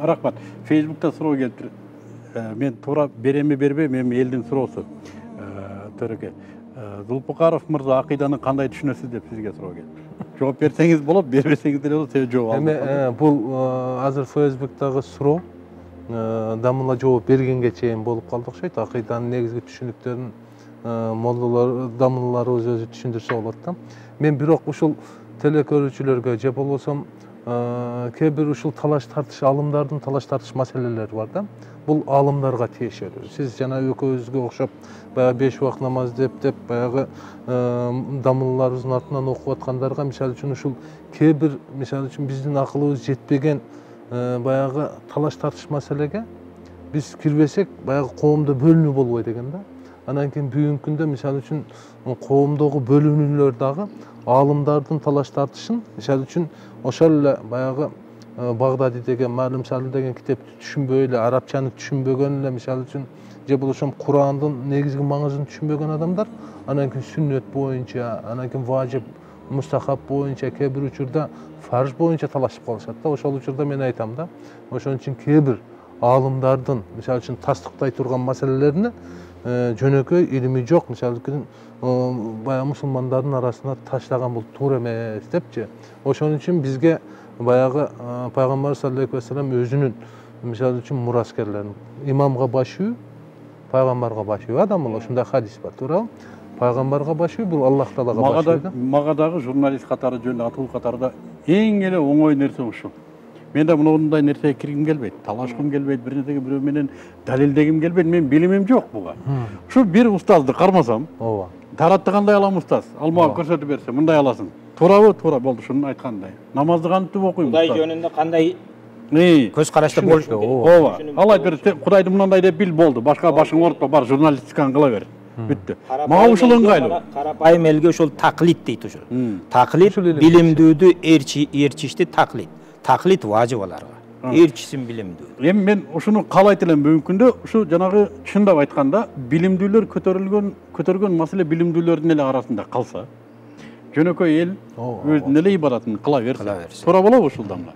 Рахмат. Фейсбукта суроо келиптир. Мен туура береме бербейм, эми элдин суроосу. Төреке. Зулпукаров мырза акыйданы кандай түшүнөсүз деп сизге суроо келиптир. Жооп берсеңиз болот, бербесеңиз деле болот, себеби жооп алып. Эми бул азыр Фейсбуктагы суроо дамыла жооп бергенге чейин болуп калды окшойт. Акыйданын негизги түшүнүктөрүн молдолор, дамылларыбыз өзү түшүндүрсө болот да. Мен бирок ушул телекөрүүчүлөргө же болбосо кээ бир ушул талаш тартыш, алымдардын талаш тартыш маселелери бар да. Бул алымдарга тиешелүү. Сиз жана экөөбүзгө окшоп баягы 5 убак намаз деп баягы дамылларыбыздын артынан окуп аткандарга мисалы үчүн ушул кээ бир мисалы үчүн биздин акылыбыз жетпеген баягы талаш тартыш маселеге биз кирбесек баягы коомдо бөлүнүү болбойт экен да. Анан кийин бүгүнкү күндө мисалы үчүн коомдогу бөлүнүүлөр дагы алымдардын талаш тартышын мисалы үчүн ошол эле баягы Багдади деген Малум Сали деген китепти түшүнбөй эле, арабчаны түшүнбөгөн эле мисалы үчүн же болбосо Курандын негизги маңызын түшүнбөгөн адамдар анан кийин сүннөт боюнча, анан кийин важип, мустахаб боюнча, кээ бир учурда фарж боюнча талашып калышат да. Ошол учурда мен айтам да, ошон үчүн кээ бир аалымдардын мисалы үчүн тастыктай турган маселелерине жөнөкөй илими жок, мисалы үчүн баягы мусулмандардын арасына ташлаган бул туура эмес депчи. Ошон үчүн бизге баягы пайгамбар саллаллаху алейхи вассалам өзүнүн мисалы үчүн мураскерлерин имамга баш үй, пайгамбарга баш үй адам ушундай хадис бар, туурабы? Пайгамбарга баш үй бул Аллах Таалага баш үй да. Мага дагы журналист катары жөнүндө атуу катарда эң эле оңой нерсе ушул. Мен да мындай нерсеге киргим келбейт, талашкым келбейт, бир нерсеге бирөө менен далилдегим келбейт, мен билимим жок буга. Ушу бир устазды кармасам, ооба. Таратты кандай алам устаз? Ал мага көрсөтүп берсе, мындай аласың. Туурабы? Туура болду, ушуну айткандай. Намазды кантип окуйм? Кудай жөнүндө кандай көз карашта болуш керек? Ооба. Ал айтып берди, Кудайды мындай деп бил болду. Башка башың оорутпа, бар журналистиканы кыла бер. Бүттү. Мага ушул ыңгайлуу. Карапайым элге ошол таклит дейт ушул. Таклит билимдүүдү ээрчишти таклит. Таклит важып аларга. Ээрчисин билимдүү. Эми мен ушуну каалайт элем бүгүнкү күндө, ушу жанагы чындап айтканда, билимдүүлөр көтөргөн маселе билимдүүлөрдүн эле арасында калса, жөнөкөй эл өзүнүн эле ибадатын кыла берсе. Туура болобу ушул дамга?